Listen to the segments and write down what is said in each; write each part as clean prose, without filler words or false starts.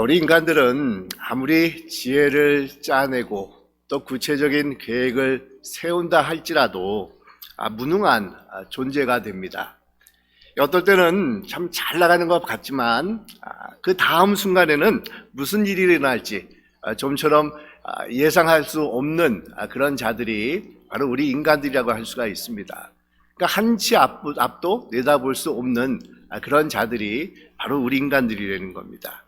우리 인간들은 아무리 지혜를 짜내고 또 구체적인 계획을 세운다 할지라도 무능한 존재가 됩니다. 어떨 때는 참 잘 나가는 것 같지만 그 다음 순간에는 무슨 일이 일어날지 좀처럼 예상할 수 없는 그런 자들이 바로 우리 인간들이라고 할 수가 있습니다. 그러니까 한치 앞도 내다볼 수 없는 그런 자들이 바로 우리 인간들이라는 겁니다.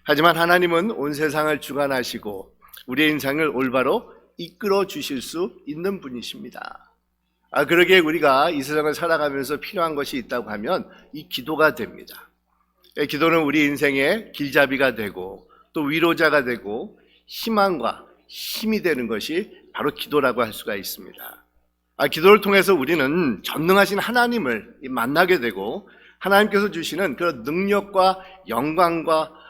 하지만 하나님은 온 세상을 주관하시고 우리의 인생을 올바로 이끌어 주실 수 있는 분이십니다. 그러기에 우리가 이 세상을 살아가면서 필요한 것이 있다고 하면 이 기도가 됩니다. 기도는 우리 인생의 길잡이가 되고 또 위로자가 되고 희망과 힘이 되는 것이 바로 기도라고 할 수가 있습니다. 기도를 통해서 우리는 전능하신 하나님을 만나게 되고 하나님께서 주시는 그런 능력과 영감과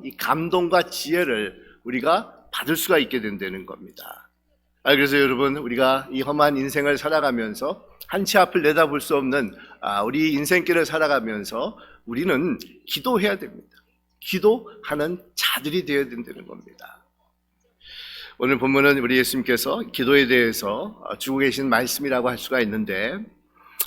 이 감동과 지혜를 우리가 받을 수가 있게 된다는 겁니다. 그래서 여러분, 우리가 이 험한 인생을 살아가면서 한치 앞을 내다볼 수 없는 우리 인생길을 살아가면서 우리는 기도해야 됩니다. 기도하는 자들이 되어야 된다는 겁니다. 오늘 본문은 우리 예수님께서 기도에 대해서 주고 계신 말씀이라고 할 수가 있는데,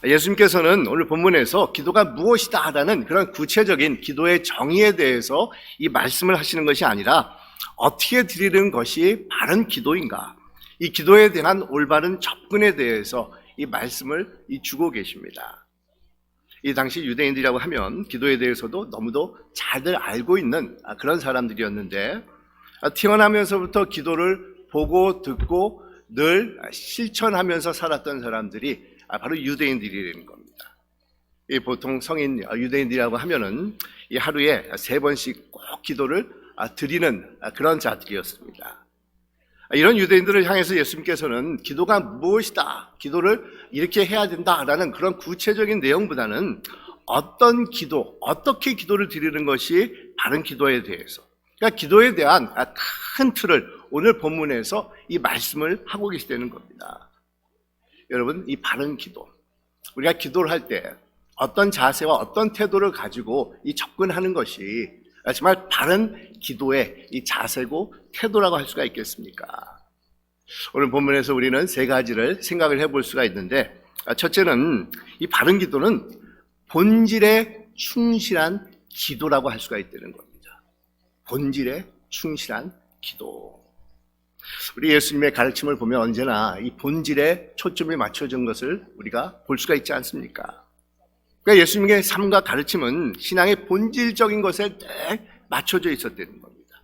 예수님께서는 오늘 본문에서 기도가 무엇이다 라는 그런 구체적인 기도의 정의에 대해서 이 말씀을 하시는 것이 아니라 어떻게 드리는 것이 바른 기도인가, 이 기도에 대한 올바른 접근에 대해서 이 말씀을 주고 계십니다. 이 당시 유대인들이라고 하면 기도에 대해서도 너무도 잘들 알고 있는 그런 사람들이었는데, 태어나면서부터 기도를 보고 듣고 늘 실천하면서 살았던 사람들이 바로 유대인들이라는 겁니다. 보통 성인 유대인들이라고 하면은 이 하루에 3번씩 꼭 기도를 드리는 그런 자들이었습니다. 이런 유대인들을 향해서 예수님께서는 기도가 무엇이다, 기도를 이렇게 해야 된다라는 그런 구체적인 내용보다는 어떤 기도, 어떻게 기도를 드리는 것이 바른 기도에 대해서, 그러니까 기도에 대한 큰 틀을 오늘 본문에서 이 말씀을 하고 계시다는 겁니다. 여러분, 이 바른 기도, 우리가 기도를 할 때 어떤 자세와 어떤 태도를 가지고 이 접근하는 것이 정말 바른 기도의 이 자세고 태도라고 할 수가 있겠습니까? 오늘 본문에서 우리는 3가지를 생각을 해볼 수가 있는데, 첫째는 이 바른 기도는 본질에 충실한 기도라고 할 수가 있다는 겁니다. 본질에 충실한 기도. 우리 예수님의 가르침을 보면 언제나 이 본질에 초점이 맞춰진 것을 우리가 볼 수가 있지 않습니까? 그러니까 예수님의 삶과 가르침은 신앙의 본질적인 것에 늘 맞춰져 있었다는 겁니다.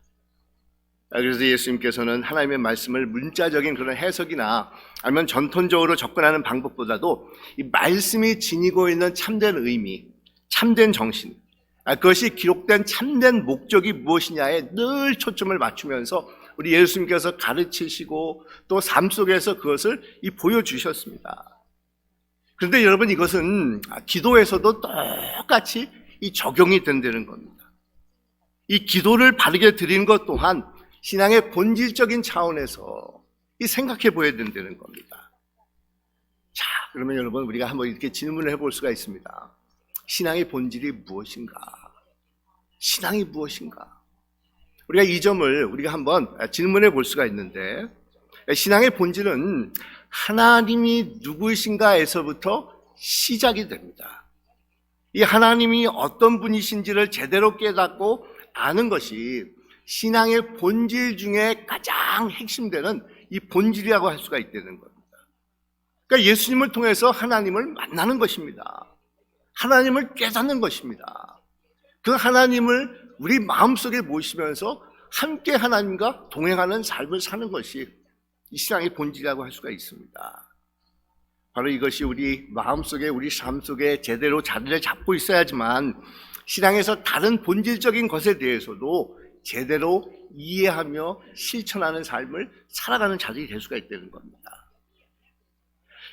그래서 예수님께서는 하나님의 말씀을 문자적인 그런 해석이나 아니면 전통적으로 접근하는 방법보다도 이 말씀이 지니고 있는 참된 의미, 참된 정신, 그것이 기록된 참된 목적이 무엇이냐에 늘 초점을 맞추면서 우리 예수님께서 가르치시고 또 삶 속에서 그것을 보여주셨습니다. 그런데 여러분, 이것은 기도에서도 똑같이 이 적용이 된다는 겁니다. 이 기도를 바르게 드리는 것 또한 신앙의 본질적인 차원에서 이 생각해 보여야 된다는 겁니다. 자, 그러면 여러분, 우리가 한번 이렇게 질문을 해볼 수가 있습니다. 신앙의 본질이 무엇인가? 신앙이 무엇인가? 우리가 이 점을 우리가 한번 질문해 볼 수가 있는데, 신앙의 본질은 하나님이 누구이신가에서부터 시작이 됩니다. 이 하나님이 어떤 분이신지를 제대로 깨닫고 아는 것이 신앙의 본질 중에 가장 핵심되는 이 본질이라고 할 수가 있다는 겁니다. 그러니까 예수님을 통해서 하나님을 만나는 것입니다. 하나님을 깨닫는 것입니다. 그 하나님을 우리 마음속에 모시면서 함께 하나님과 동행하는 삶을 사는 것이 이 신앙의 본질이라고 할 수가 있습니다. 바로 이것이 우리 마음속에, 우리 삶 속에 제대로 자리를 잡고 있어야지만 신앙에서 다른 본질적인 것에 대해서도 제대로 이해하며 실천하는 삶을 살아가는 자들이 될 수가 있다는 겁니다.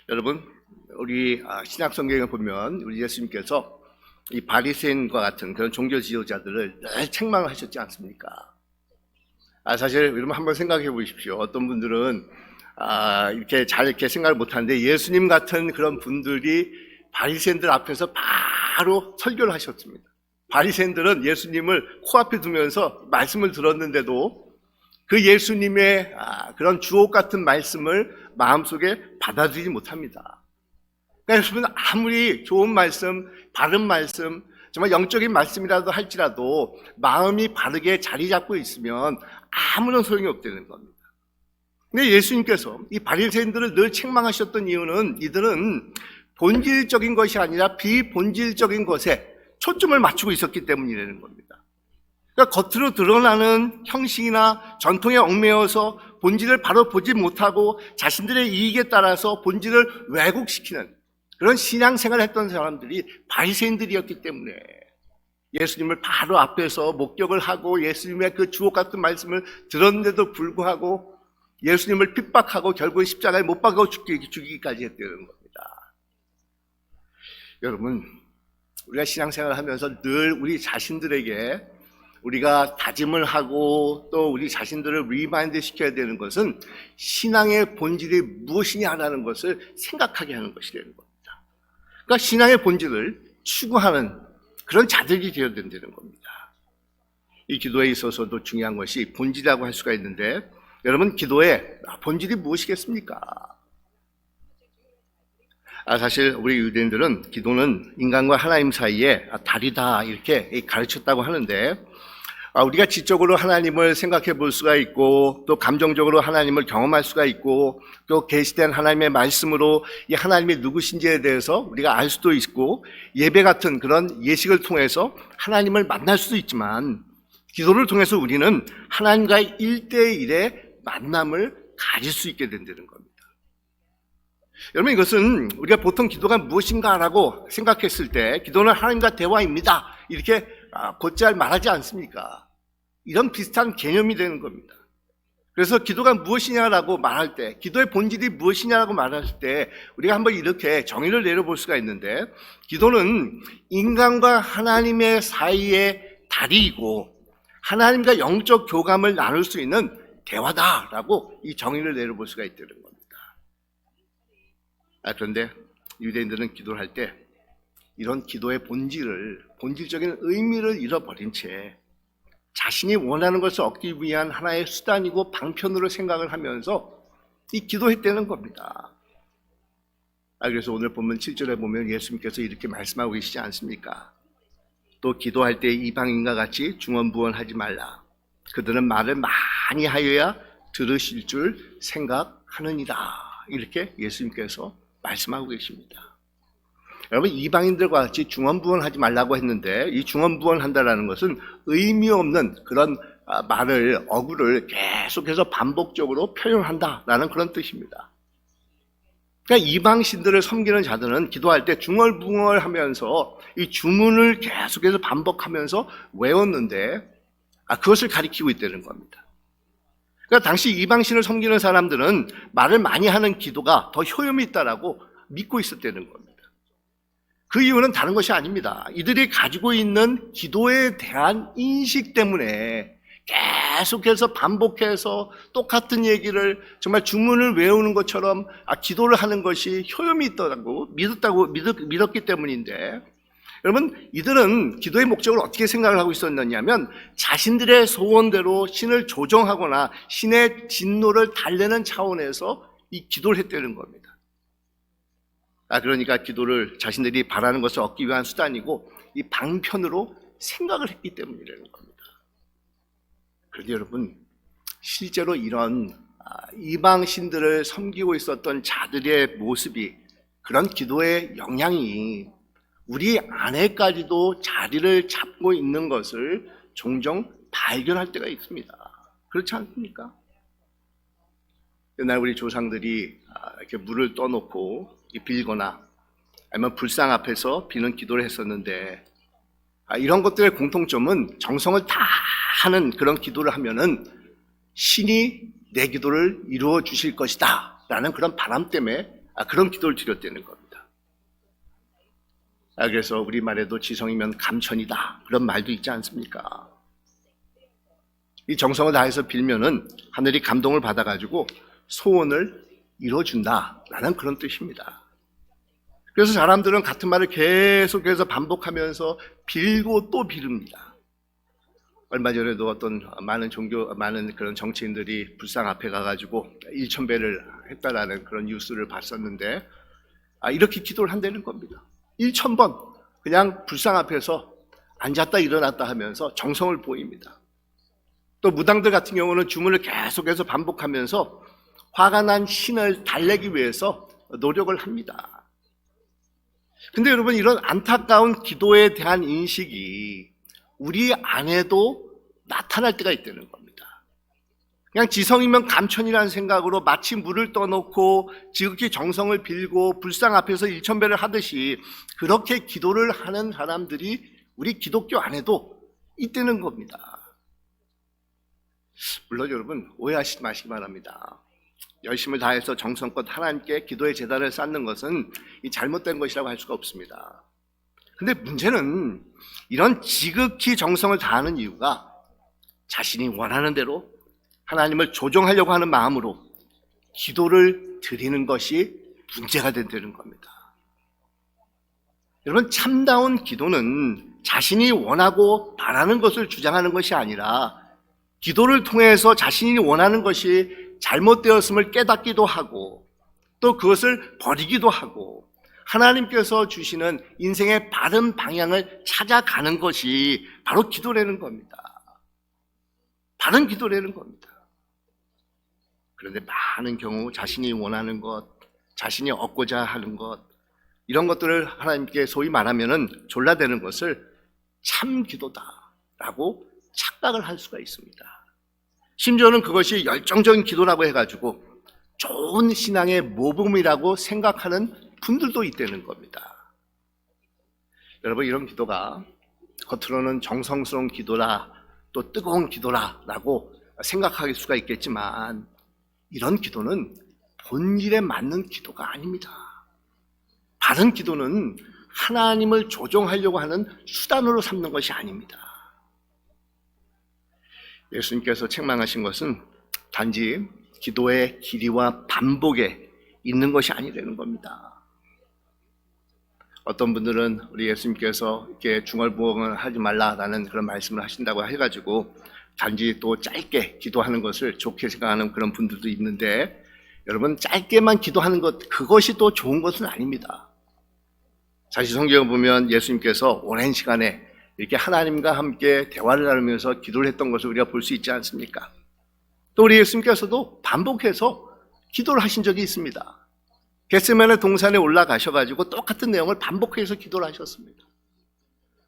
여러분, 우리 신약 성경에 보면 우리 예수님께서 이 바리새인과 같은 그런 종교 지도자들을 늘 책망을 하셨지 않습니까? 사실 여러분 한번 생각해 보십시오. 어떤 분들은 이렇게 잘 이렇게 생각을 못하는데 예수님 같은 그런 분들이 바리새인들 앞에서 바로 설교를 하셨습니다. 바리새인들은 예수님을 코앞에 두면서 말씀을 들었는데도 그 예수님의 그런 주옥 같은 말씀을 마음속에 받아들이지 못합니다. 그러니까 여러분, 아무리 좋은 말씀, 바른 말씀, 정말 영적인 말씀이라도 할지라도 마음이 바르게 자리 잡고 있으면 아무런 소용이 없다는 겁니다. 근데 예수님께서 이 바리새인들을 늘 책망하셨던 이유는 이들은 본질적인 것이 아니라 비본질적인 것에 초점을 맞추고 있었기 때문이라는 겁니다. 그러니까 겉으로 드러나는 형식이나 전통에 얽매여서 본질을 바로 보지 못하고 자신들의 이익에 따라서 본질을 왜곡시키는 그런 신앙생활을 했던 사람들이 바리새인들이었기 때문에 예수님을 바로 앞에서 목격을 하고 예수님의 그 주옥 같은 말씀을 들었는데도 불구하고 예수님을 핍박하고 결국 십자가에 못 박아 죽이기까지 했다는 겁니다. 여러분, 우리가 신앙생활을 하면서 늘 우리 자신들에게 우리가 다짐을 하고 또 우리 자신들을 리마인드 시켜야 되는 것은 신앙의 본질이 무엇이냐라는 것을 생각하게 하는 것이라는 겁니다. 그러니까 신앙의 본질을 추구하는 그런 자들이 되어야 된다는 겁니다. 이 기도에 있어서도 중요한 것이 본질이라고 할 수가 있는데, 여러분, 기도의 본질이 무엇이겠습니까? 사실 우리 유대인들은 기도는 인간과 하나님 사이에 다리다 이렇게 가르쳤다고 하는데, 우리가 지적으로 하나님을 생각해 볼 수가 있고 또 감정적으로 하나님을 경험할 수가 있고 또 계시된 하나님의 말씀으로 이 하나님이 누구신지에 대해서 우리가 알 수도 있고 예배 같은 그런 예식을 통해서 하나님을 만날 수도 있지만, 기도를 통해서 우리는 하나님과의 1대1의 만남을 가질 수 있게 된다는 겁니다. 여러분, 이것은 우리가 보통 기도가 무엇인가라고 생각했을 때 기도는 하나님과 대화입니다 이렇게 곧잘 말하지 않습니까? 이런 비슷한 개념이 되는 겁니다. 그래서 기도가 무엇이냐라고 말할 때, 기도의 본질이 무엇이냐라고 말할 때 우리가 한번 이렇게 정의를 내려볼 수가 있는데, 기도는 인간과 하나님의 사이의 다리이고 하나님과 영적 교감을 나눌 수 있는 대화다라고 이 정의를 내려볼 수가 있다는 겁니다. 그런데 유대인들은 기도를 할 때 이런 기도의 본질적인 의미를 잃어버린 채 자신이 원하는 것을 얻기 위한 하나의 수단이고 방편으로 생각을 하면서 이 기도했다는 겁니다. 그래서 오늘 본문 7절에 보면 예수님께서 이렇게 말씀하고 계시지 않습니까? 또 기도할 때 이방인과 같이 중언부언하지 말라. 그들은 말을 많이 하여야 들으실 줄 생각하느니라. 이렇게 예수님께서 말씀하고 계십니다. 여러분, 이방인들과 같이 중언부언하지 말라고 했는데, 이 중언부언한다라는 것은 의미 없는 그런 말을, 어구를 계속해서 반복적으로 표현한다라는 그런 뜻입니다. 그러니까 이방신들을 섬기는 자들은 기도할 때 중얼부얼하면서 이 주문을 계속해서 반복하면서 외웠는데, 그것을 가리키고 있다는 겁니다. 그러니까 당시 이방신을 섬기는 사람들은 말을 많이 하는 기도가 더 효용이 있다라고 믿고 있었다는 겁니다. 그 이유는 다른 것이 아닙니다. 이들이 가지고 있는 기도에 대한 인식 때문에 계속해서 반복해서 똑같은 얘기를 정말 주문을 외우는 것처럼 기도를 하는 것이 효용이 있다고 믿었기 때문인데, 여러분, 이들은 기도의 목적을 어떻게 생각을 하고 있었느냐면 자신들의 소원대로 신을 조정하거나 신의 진노를 달래는 차원에서 이 기도를 했다는 겁니다. 그러니까 기도를 자신들이 바라는 것을 얻기 위한 수단이고 이 방편으로 생각을 했기 때문이라는 겁니다. 그런데 여러분, 실제로 이런 이방신들을 섬기고 있었던 자들의 모습이, 그런 기도의 영향이 우리 안에까지도 자리를 잡고 있는 것을 종종 발견할 때가 있습니다. 그렇지 않습니까? 옛날 우리 조상들이 이렇게 물을 떠놓고 빌거나 아니면 불상 앞에서 비는 기도를 했었는데, 이런 것들의 공통점은 정성을 다 하는 그런 기도를 하면은 신이 내 기도를 이루어 주실 것이다 라는 그런 바람 때문에 그런 기도를 드렸다는 겁니다. 그래서 우리말에도 지성이면 감천이다 그런 말도 있지 않습니까? 이 정성을 다해서 빌면은 하늘이 감동을 받아가지고 소원을 이루어준다 라는 그런 뜻입니다. 그래서 사람들은 같은 말을 계속해서 반복하면서 빌고 또 빌립니다. 얼마 전에도 어떤 많은 그런 정치인들이 불상 앞에 가가지고 1,000배를 했다라는 그런 뉴스를 봤었는데, 이렇게 기도를 한다는 겁니다. 1,000번 그냥 불상 앞에서 앉았다 일어났다 하면서 정성을 보입니다. 또 무당들 같은 경우는 주문을 계속해서 반복하면서 화가 난 신을 달래기 위해서 노력을 합니다. 근데 여러분, 이런 안타까운 기도에 대한 인식이 우리 안에도 나타날 때가 있다는 겁니다. 그냥 지성이면 감천이라는 생각으로 마치 물을 떠놓고 지극히 정성을 빌고 불상 앞에서 1,000배를 하듯이 그렇게 기도를 하는 사람들이 우리 기독교 안에도 있다는 겁니다. 물론 여러분, 오해하시지 마시기 바랍니다. 열심을 다해서 정성껏 하나님께 기도의 제단을 쌓는 것은 이 잘못된 것이라고 할 수가 없습니다. 근데 문제는 이런 지극히 정성을 다하는 이유가 자신이 원하는 대로 하나님을 조종하려고 하는 마음으로 기도를 드리는 것이 문제가 된다는 겁니다. 여러분, 참다운 기도는 자신이 원하고 바라는 것을 주장하는 것이 아니라 기도를 통해서 자신이 원하는 것이 잘못되었음을 깨닫기도 하고 또 그것을 버리기도 하고 하나님께서 주시는 인생의 바른 방향을 찾아가는 것이 바로 기도라는 겁니다. 바른 기도라는 겁니다. 그런데 많은 경우 자신이 원하는 것, 자신이 얻고자 하는 것, 이런 것들을 하나님께 소위 말하면은 졸라대는 것을 참 기도다라고 착각을 할 수가 있습니다. 심지어는 그것이 열정적인 기도라고 해가지고 좋은 신앙의 모범이라고 생각하는 분들도 있다는 겁니다. 여러분, 이런 기도가 겉으로는 정성스러운 기도라 또 뜨거운 기도라라고 생각할 수가 있겠지만 이런 기도는 본질에 맞는 기도가 아닙니다. 바른 기도는 하나님을 조종하려고 하는 수단으로 삼는 것이 아닙니다. 예수님께서 책망하신 것은 단지 기도의 길이와 반복에 있는 것이 아니라는 겁니다. 어떤 분들은 우리 예수님께서 이렇게 중얼부엉을 하지 말라라는 그런 말씀을 하신다고 해가지고 단지 또 짧게 기도하는 것을 좋게 생각하는 그런 분들도 있는데, 여러분, 짧게만 기도하는 것, 그것이 또 좋은 것은 아닙니다. 사실 성경을 보면 예수님께서 오랜 시간에 이렇게 하나님과 함께 대화를 나누면서 기도를 했던 것을 우리가 볼 수 있지 않습니까? 또 우리 예수님께서도 반복해서 기도를 하신 적이 있습니다. 겟세마네 동산에 올라가셔가지고 똑같은 내용을 반복해서 기도를 하셨습니다.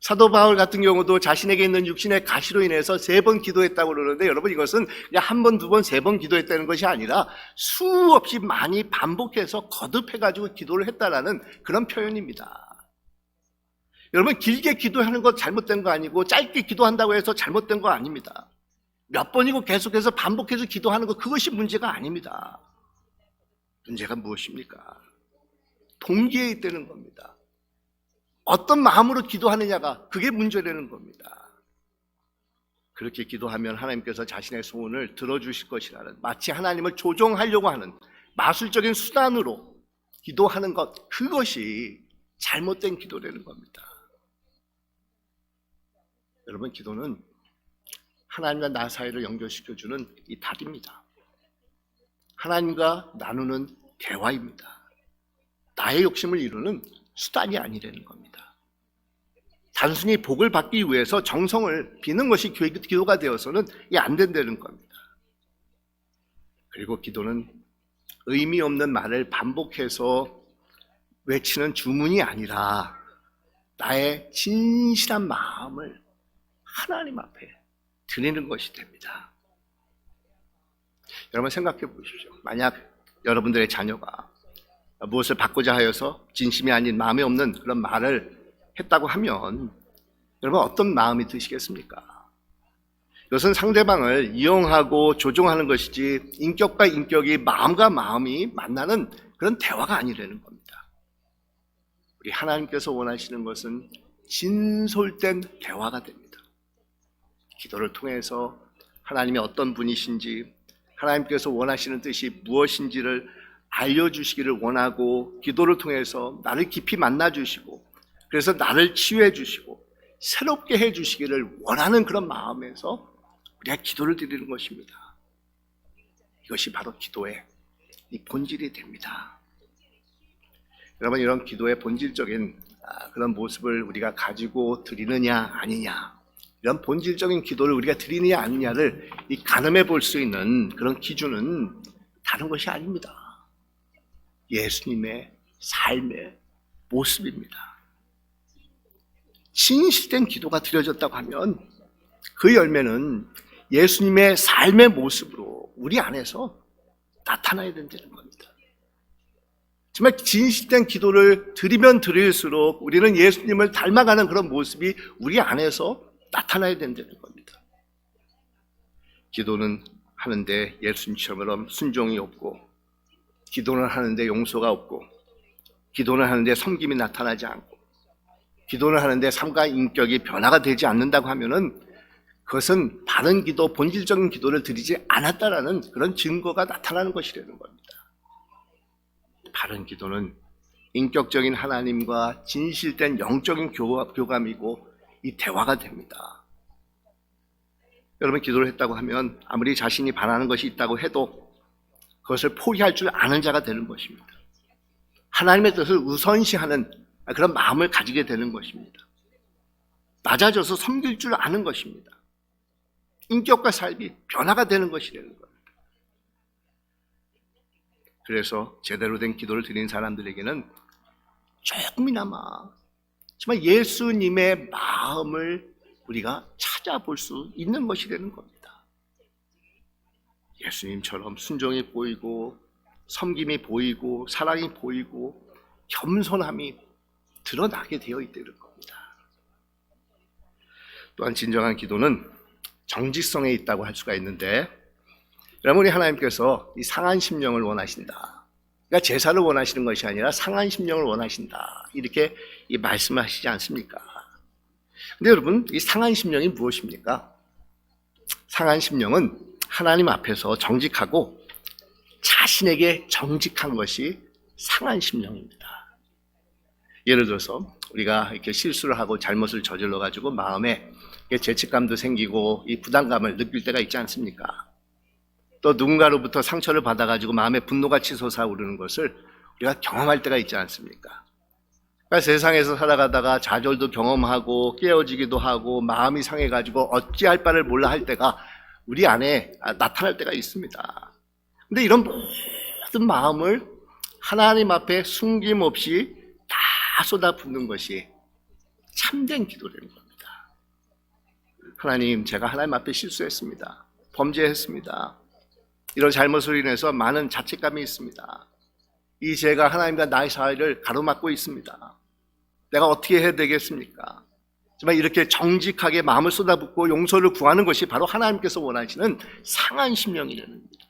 사도 바울 같은 경우도 자신에게 있는 육신의 가시로 인해서 3번 기도했다고 그러는데, 여러분, 이것은 그냥 1번, 2번, 3번 기도했다는 것이 아니라 수없이 많이 반복해서 거듭해가지고 기도를 했다라는 그런 표현입니다. 여러분, 길게 기도하는 것 잘못된 거 아니고 짧게 기도한다고 해서 잘못된 거 아닙니다. 몇 번이고 계속해서 반복해서 기도하는 것, 그것이 문제가 아닙니다. 문제가 무엇입니까? 동기에 있다는 겁니다. 어떤 마음으로 기도하느냐가 그게 문제라는 겁니다. 그렇게 기도하면 하나님께서 자신의 소원을 들어주실 것이라는, 마치 하나님을 조종하려고 하는 마술적인 수단으로 기도하는 것, 그것이 잘못된 기도라는 겁니다. 여러분, 기도는 하나님과 나 사이를 연결시켜주는 이 답입니다. 하나님과 나누는 대화입니다. 나의 욕심을 이루는 수단이 아니라는 겁니다. 단순히 복을 받기 위해서 정성을 비는 것이 기도가 되어서는 이게 안 된다는 겁니다. 그리고 기도는 의미 없는 말을 반복해서 외치는 주문이 아니라 나의 진실한 마음을 하나님 앞에 드리는 것이 됩니다. 여러분, 생각해 보십시오. 만약 여러분들의 자녀가 무엇을 받고자 하여서 진심이 아닌 마음이 없는 그런 말을 했다고 하면 여러분, 어떤 마음이 드시겠습니까? 이것은 상대방을 이용하고 조종하는 것이지 인격과 인격이, 마음과 마음이 만나는 그런 대화가 아니라는 겁니다. 우리 하나님께서 원하시는 것은 진솔된 대화가 됩니다. 기도를 통해서 하나님이 어떤 분이신지, 하나님께서 원하시는 뜻이 무엇인지를 알려주시기를 원하고 기도를 통해서 나를 깊이 만나주시고 그래서 나를 치유해 주시고 새롭게 해주시기를 원하는 그런 마음에서 우리가 기도를 드리는 것입니다. 이것이 바로 기도의 이 본질이 됩니다. 여러분, 이런 기도의 본질적인 그런 모습을 우리가 가지고 드리느냐 아니냐, 이런 본질적인 기도를 우리가 드리느냐 아니냐를 이 가늠해 볼 수 있는 그런 기준은 다른 것이 아닙니다. 예수님의 삶의 모습입니다. 진실된 기도가 드려졌다고 하면 그 열매는 예수님의 삶의 모습으로 우리 안에서 나타나야 된다는 겁니다. 정말 진실된 기도를 드리면 드릴수록 우리는 예수님을 닮아가는 그런 모습이 우리 안에서 나타나야 된다는 겁니다. 기도는 하는데 예수님처럼 순종이 없고, 기도는 하는데 용서가 없고, 기도는 하는데 섬김이 나타나지 않고, 기도를 하는데 삶과 인격이 변화가 되지 않는다고 하면은 그것은 바른 기도, 본질적인 기도를 드리지 않았다라는 그런 증거가 나타나는 것이라는 겁니다. 바른 기도는 인격적인 하나님과 진실된 영적인 교감이고 이 대화가 됩니다. 여러분, 기도를 했다고 하면 아무리 자신이 바라는 것이 있다고 해도 그것을 포기할 줄 아는 자가 되는 것입니다. 하나님의 뜻을 우선시하는 그런 마음을 가지게 되는 것입니다. 낮아져서 섬길 줄 아는 것입니다. 인격과 삶이 변화가 되는 것이라는 겁니다. 그래서 제대로 된 기도를 드리는 사람들에게는 조금이나마 정말 예수님의 마음을 우리가 찾아볼 수 있는 것이라는 겁니다. 예수님처럼 순종이 보이고 섬김이 보이고 사랑이 보이고 겸손함이 드러나게 되어 있다는 겁니다. 또한 진정한 기도는 정직성에 있다고 할 수가 있는데, 여러분, 우리 하나님께서 이 상한 심령을 원하신다. 그러니까 제사를 원하시는 것이 아니라 상한 심령을 원하신다. 이렇게 말씀을 하시지 않습니까? 근데 여러분, 이 상한 심령이 무엇입니까? 상한 심령은 하나님 앞에서 정직하고 자신에게 정직한 것이 상한 심령입니다. 예를 들어서 우리가 이렇게 실수를 하고 잘못을 저질러 가지고 마음에 죄책감도 생기고 이 부담감을 느낄 때가 있지 않습니까? 또 누군가로부터 상처를 받아 가지고 마음에 분노가 치솟아오르는 것을 우리가 경험할 때가 있지 않습니까? 그러니까 세상에서 살아가다가 좌절도 경험하고 깨어지기도 하고 마음이 상해 가지고 어찌할 바를 몰라 할 때가 우리 안에 나타날 때가 있습니다. 근데 이런 모든 마음을 하나님 앞에 숨김없이 다 쏟아붓는 것이 참된 기도라는 겁니다. 하나님, 제가 하나님 앞에 실수했습니다. 범죄했습니다. 이런 잘못으로 인해서 많은 자책감이 있습니다. 이 죄가 하나님과 나의 사이를 가로막고 있습니다. 내가 어떻게 해야 되겠습니까? 정말 이렇게 정직하게 마음을 쏟아붓고 용서를 구하는 것이 바로 하나님께서 원하시는 상한 심령이라는 겁니다.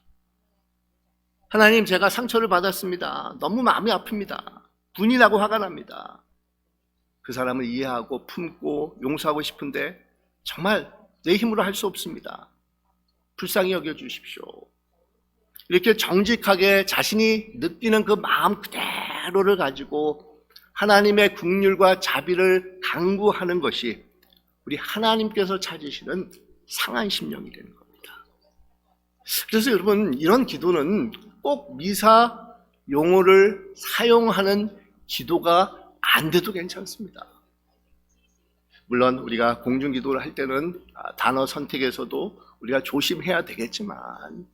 하나님, 제가 상처를 받았습니다. 너무 마음이 아픕니다. 분이 나고 화가 납니다. 그 사람을 이해하고 품고 용서하고 싶은데 정말 내 힘으로 할 수 없습니다. 불쌍히 여겨주십시오. 이렇게 정직하게 자신이 느끼는 그 마음 그대로를 가지고 하나님의 긍휼과 자비를 강구하는 것이 우리 하나님께서 찾으시는 상한 심령이 되는 겁니다. 그래서 여러분, 이런 기도는 꼭 미사 용어를 사용하는 기도가 안 돼도 괜찮습니다. 물론 우리가 공중기도를 할 때는 단어 선택에서도 우리가 조심해야 되겠지만,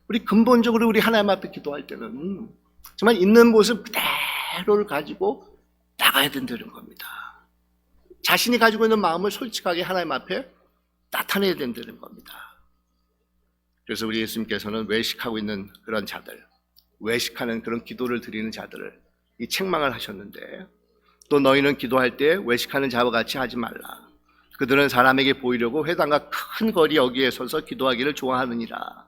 우리 근본적으로 우리 하나님 앞에 기도할 때는 정말 있는 모습 그대로를 가지고 나가야 된다는 겁니다. 자신이 가지고 있는 마음을 솔직하게 하나님 앞에 나타내야 된다는 겁니다. 그래서 우리 예수님께서는 외식하고 있는 그런 자들, 외식하는 그런 기도를 드리는 자들을 이 책망을 하셨는데, 또 너희는 기도할 때 외식하는 자와 같이 하지 말라. 그들은 사람에게 보이려고 회당과 큰 거리 여기에 서서 기도하기를 좋아하느니라.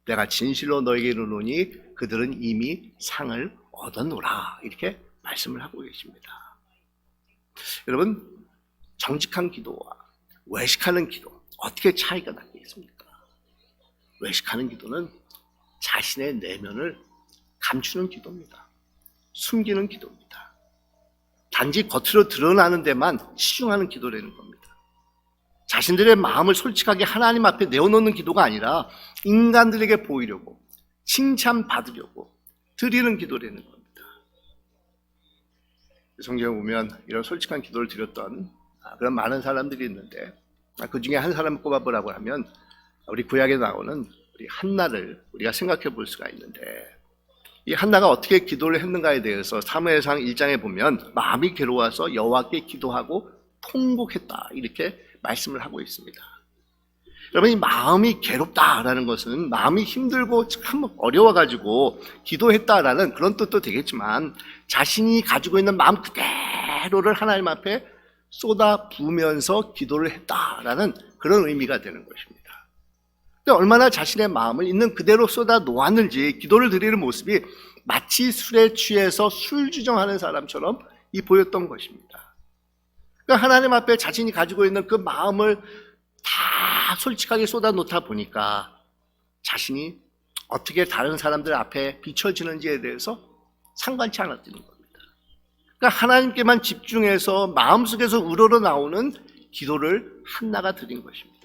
내가 진실로 너에게 이르노니 그들은 이미 상을 얻었노라. 이렇게 말씀을 하고 계십니다. 여러분, 정직한 기도와 외식하는 기도, 어떻게 차이가 나겠습니까? 외식하는 기도는 자신의 내면을 감추는 기도입니다. 숨기는 기도입니다. 단지 겉으로 드러나는 데만 치중하는 기도라는 겁니다. 자신들의 마음을 솔직하게 하나님 앞에 내어놓는 기도가 아니라 인간들에게 보이려고, 칭찬받으려고 드리는 기도라는 겁니다. 성경에 보면 이런 솔직한 기도를 드렸던 그런 많은 사람들이 있는데, 그 중에 한 사람을 꼽아보라고 하면 우리 구약에 나오는 우리 한나를 우리가 생각해 볼 수가 있는데, 이 한나가 어떻게 기도를 했는가에 대해서 사무엘상 1장에 보면 마음이 괴로워서 여호와께 기도하고 통곡했다, 이렇게 말씀을 하고 있습니다. 여러분, 이 마음이 괴롭다라는 것은 마음이 힘들고 참 어려워가지고 기도했다라는 그런 뜻도 되겠지만, 자신이 가지고 있는 마음 그대로를 하나님 앞에 쏟아 부으면서 기도를 했다라는 그런 의미가 되는 것입니다. 얼마나 자신의 마음을 있는 그대로 쏟아 놓았는지 기도를 드리는 모습이 마치 술에 취해서 술 주정하는 사람처럼 보였던 것입니다. 그러니까 하나님 앞에 자신이 가지고 있는 그 마음을 다 솔직하게 쏟아 놓다 보니까 자신이 어떻게 다른 사람들 앞에 비춰지는지에 대해서 상관치 않았다는 겁니다. 그러니까 하나님께만 집중해서 마음속에서 우러러 나오는 기도를 한나가 드린 것입니다.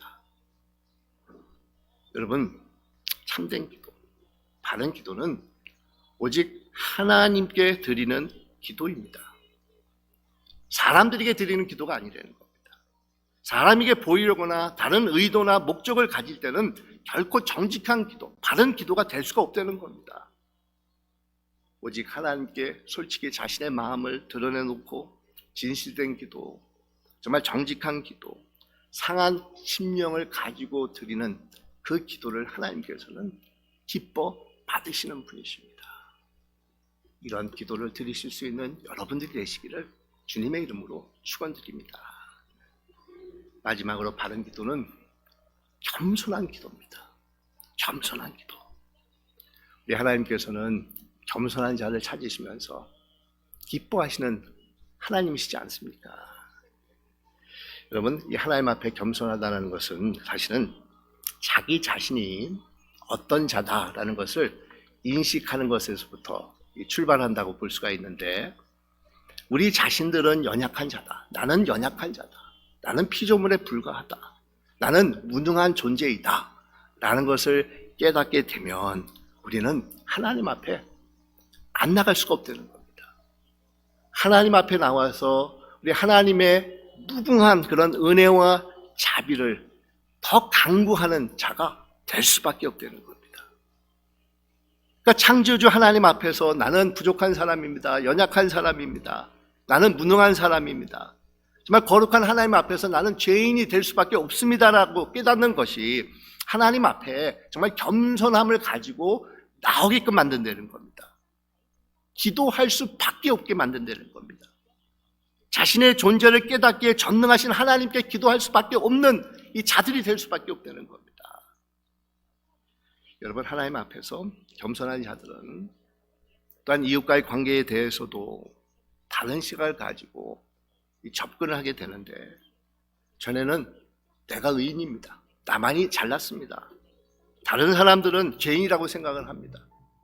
여러분, 참된 기도, 바른 기도는 오직 하나님께 드리는 기도입니다. 사람들에게 드리는 기도가 아니라는 겁니다. 사람에게 보이려거나 다른 의도나 목적을 가질 때는 결코 정직한 기도, 바른 기도가 될 수가 없다는 겁니다. 오직 하나님께 솔직히 자신의 마음을 드러내놓고 진실된 기도, 정말 정직한 기도, 상한 심령을 가지고 드리는 그 기도를 하나님께서는 기뻐 받으시는 분이십니다. 이런 기도를 드리실 수 있는 여러분들이 되시기를 주님의 이름으로 축원드립니다. 마지막으로 바른 기도는 겸손한 기도입니다. 겸손한 기도. 우리 하나님께서는 겸손한 자를 찾으시면서 기뻐하시는 하나님이시지 않습니까? 여러분, 이 하나님 앞에 겸손하다는 것은 사실은 자기 자신이 어떤 자다라는 것을 인식하는 것에서부터 출발한다고 볼 수가 있는데, 우리 자신들은 연약한 자다. 나는 연약한 자다. 나는 피조물에 불과하다. 나는 무능한 존재이다. 라는 것을 깨닫게 되면 우리는 하나님 앞에 안 나갈 수가 없다는 겁니다. 하나님 앞에 나와서 우리 하나님의 무궁한 그런 은혜와 자비를 더 강구하는 자가 될 수밖에 없다는 겁니다. 그러니까 창조주 하나님 앞에서 나는 부족한 사람입니다. 연약한 사람입니다. 나는 무능한 사람입니다. 정말 거룩한 하나님 앞에서 나는 죄인이 될 수밖에 없습니다라고 깨닫는 것이 하나님 앞에 정말 겸손함을 가지고 나오게끔 만든다는 겁니다. 기도할 수밖에 없게 만든다는 겁니다. 자신의 존재를 깨닫기에 전능하신 하나님께 기도할 수밖에 없는 이 자들이 될 수밖에 없다는 겁니다. 여러분, 하나님 앞에서 겸손한 자들은 또한 이웃과의 관계에 대해서도 다른 시각을 가지고 접근을 하게 되는데, 전에는 내가 의인입니다. 나만이 잘났습니다. 다른 사람들은 죄인이라고 생각을 합니다.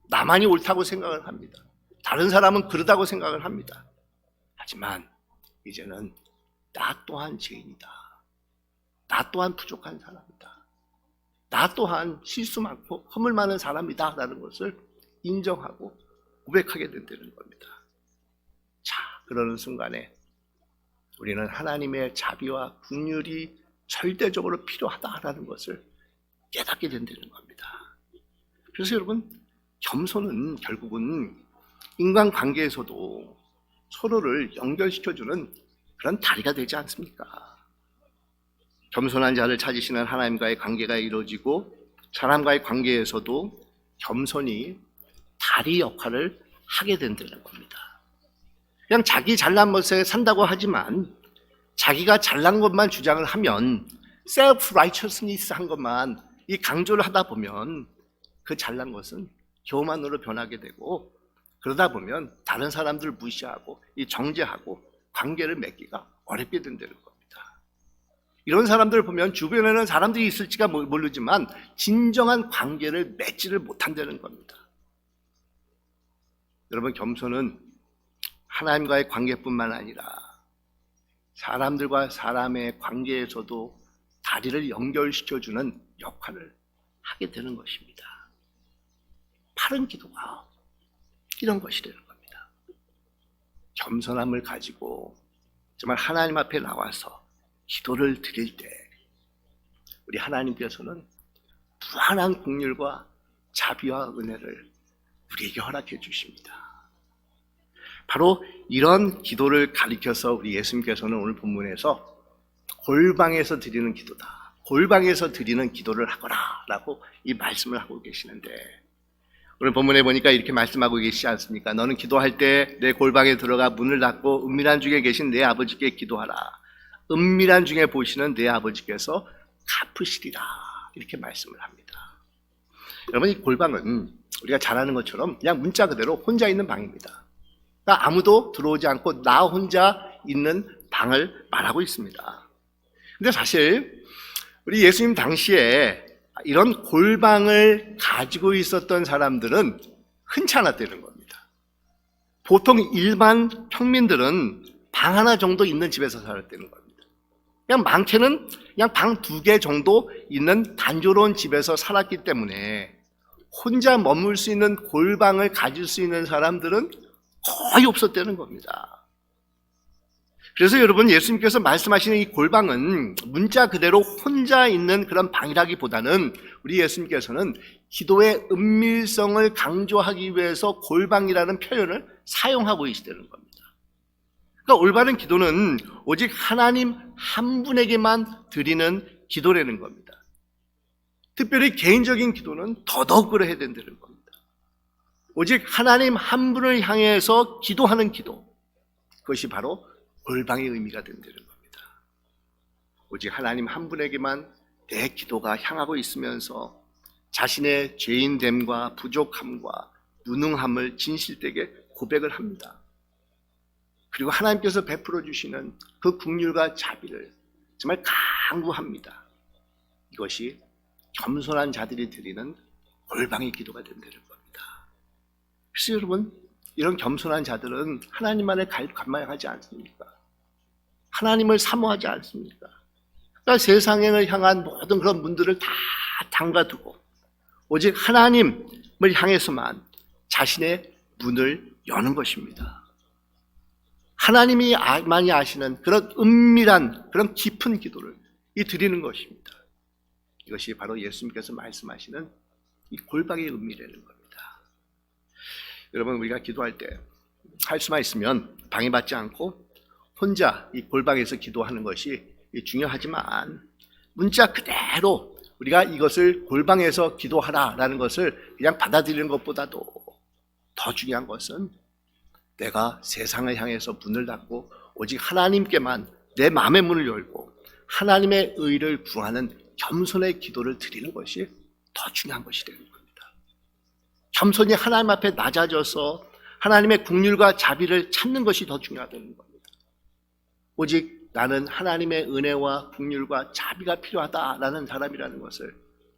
나만이 옳다고 생각을 합니다. 다른 사람은 그러다고 생각을 합니다. 하지만 이제는 나 또한 죄인이다. 나 또한 부족한 사람이다. 나 또한 실수 많고 허물 많은 사람이다 라는 것을 인정하고 고백하게 된다는 겁니다. 자, 그러는 순간에 우리는 하나님의 자비와 긍휼이 절대적으로 필요하다라는 것을 깨닫게 된다는 겁니다. 그래서 여러분, 겸손은 결국은 인간관계에서도 서로를 연결시켜주는 그런 다리가 되지 않습니까? 겸손한 자를 찾으시는 하나님과의 관계가 이루어지고, 사람과의 관계에서도 겸손이 다리 역할을 하게 된다는 겁니다. 그냥 자기 잘난 것에 산다고 하지만 자기가 잘난 것만 주장을 하면, self-righteousness 한 것만 이 강조를 하다 보면 그 잘난 것은 교만으로 변하게 되고, 그러다 보면 다른 사람들 무시하고 이 정죄하고 관계를 맺기가 어렵게 된다는 겁니다. 이런 사람들을 보면 주변에는 사람들이 있을지가 모르지만 진정한 관계를 맺지를 못한다는 겁니다. 여러분, 겸손은 하나님과의 관계뿐만 아니라 사람들과 사람의 관계에서도 다리를 연결시켜주는 역할을 하게 되는 것입니다. 바른 기도가 이런 것이 되는 겁니다. 겸손함을 가지고 정말 하나님 앞에 나와서 기도를 드릴 때 우리 하나님께서는 무한한 긍휼과 자비와 은혜를 우리에게 허락해 주십니다. 바로 이런 기도를 가리켜서 우리 예수님께서는 오늘 본문에서 골방에서 드리는 기도다, 골방에서 드리는 기도를 하거라 라고 이 말씀을 하고 계시는데, 오늘 본문에 보니까 이렇게 말씀하고 계시지 않습니까? 너는 기도할 때 내 골방에 들어가 문을 닫고 은밀한 중에 계신 내 아버지께 기도하라. 은밀한 중에 보시는 내 아버지께서 갚으시리라. 이렇게 말씀을 합니다. 여러분, 이 골방은 우리가 잘 아는 것처럼 그냥 문자 그대로 혼자 있는 방입니다. 그러니까 아무도 들어오지 않고 나 혼자 있는 방을 말하고 있습니다. 근데 사실 우리 예수님 당시에 이런 골방을 가지고 있었던 사람들은 흔치 않았다는 겁니다. 보통 일반 평민들은 방 하나 정도 있는 집에서 살았다는 겁니다. 그냥 많게는 그냥 방 2개 정도 있는 단조로운 집에서 살았기 때문에 혼자 머물 수 있는 골방을 가질 수 있는 사람들은 거의 없었다는 겁니다. 그래서 여러분, 예수님께서 말씀하시는 이 골방은 문자 그대로 혼자 있는 그런 방이라기보다는 우리 예수님께서는 기도의 은밀성을 강조하기 위해서 골방이라는 표현을 사용하고 계시다는 겁니다. 그러니까 올바른 기도는 오직 하나님 한 분에게만 드리는 기도라는 겁니다. 특별히 개인적인 기도는 더더욱 그래야 된다는 겁니다. 오직 하나님 한 분을 향해서 기도하는 기도, 그것이 바로 골방의 의미가 된다는 겁니다. 오직 하나님 한 분에게만 내 기도가 향하고 있으면서 자신의 죄인됨과 부족함과 무능함을 진실되게 고백을 합니다. 그리고 하나님께서 베풀어 주시는 그 긍휼과 자비를 정말 강구합니다. 이것이 겸손한 자들이 드리는 골방의 기도가 된다는 겁니다. 그래서 여러분, 이런 겸손한 자들은 하나님만을 갈망하지 않습니까? 하나님을 사모하지 않습니까? 그러니까 세상을 향한 모든 그런 문들을 다 담가두고 오직 하나님을 향해서만 자신의 문을 여는 것입니다. 하나님이만이 아시는 그런 은밀한, 그런 깊은 기도를 드리는 것입니다. 이것이 바로 예수님께서 말씀하시는 이 골방의 의미라는 겁니다. 여러분, 우리가 기도할 때 할 수만 있으면 방해받지 않고 혼자 이 골방에서 기도하는 것이 중요하지만, 문자 그대로 우리가 이것을 골방에서 기도하라라는 것을 그냥 받아들이는 것보다도 더 중요한 것은 내가 세상을 향해서 문을 닫고 오직 하나님께만 내 마음의 문을 열고 하나님의 의를 구하는 겸손의 기도를 드리는 것이 더 중요한 것이 되는 겁니다. 겸손히 하나님 앞에 낮아져서 하나님의 긍휼과 자비를 찾는 것이 더 중요하다는 겁니다. 오직 나는 하나님의 은혜와 긍휼과 자비가 필요하다라는 사람이라는 것을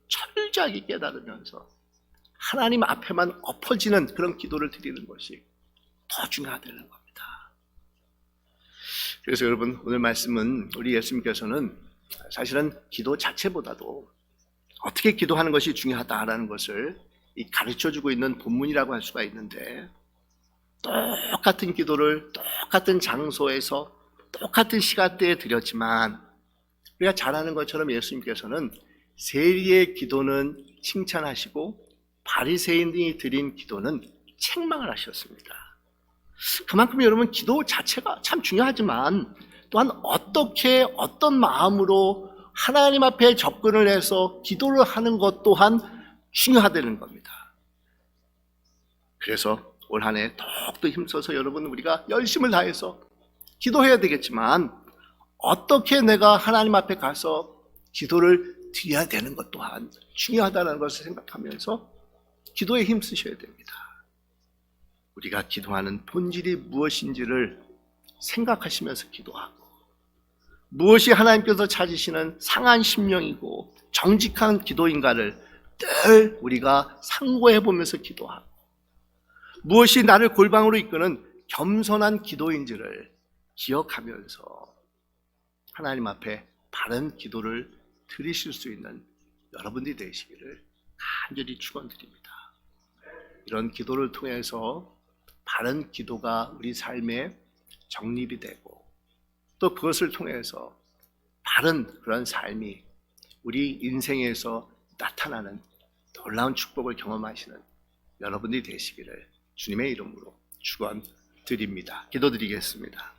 철저하게 깨달으면서 하나님 앞에만 엎어지는 그런 기도를 드리는 것이 더 중요하다는 겁니다. 그래서 여러분, 오늘 말씀은 우리 예수님께서는 사실은 기도 자체보다도 어떻게 기도하는 것이 중요하다라는 것을 가르쳐주고 있는 본문이라고 할 수가 있는데, 똑같은 기도를 똑같은 장소에서 똑같은 시간대에 드렸지만 우리가 잘 아는 것처럼 예수님께서는 세리의 기도는 칭찬하시고 바리새인이 드린 기도는 책망을 하셨습니다. 그만큼 여러분, 기도 자체가 참 중요하지만 또한 어떻게, 어떤 마음으로 하나님 앞에 접근을 해서 기도를 하는 것 또한 중요하다는 겁니다. 그래서 올 한 해 더욱더 힘써서 여러분, 우리가 열심을 다해서 기도해야 되겠지만 어떻게 내가 하나님 앞에 가서 기도를 드려야 되는 것 또한 중요하다는 것을 생각하면서 기도에 힘쓰셔야 됩니다. 우리가 기도하는 본질이 무엇인지를 생각하시면서 기도하고, 무엇이 하나님께서 찾으시는 상한 심령이고 정직한 기도인가를 늘 우리가 상고해 보면서 기도하고, 무엇이 나를 골방으로 이끄는 겸손한 기도인지를 기억하면서 하나님 앞에 바른 기도를 드리실 수 있는 여러분들이 되시기를 간절히 축원드립니다. 이런 기도를 통해서 바른 기도가 우리 삶에 정립이 되고 또 그것을 통해서 바른 그런 삶이 우리 인생에서 나타나는 놀라운 축복을 경험하시는 여러분들이 되시기를 주님의 이름으로 축원드립니다. 기도드리겠습니다.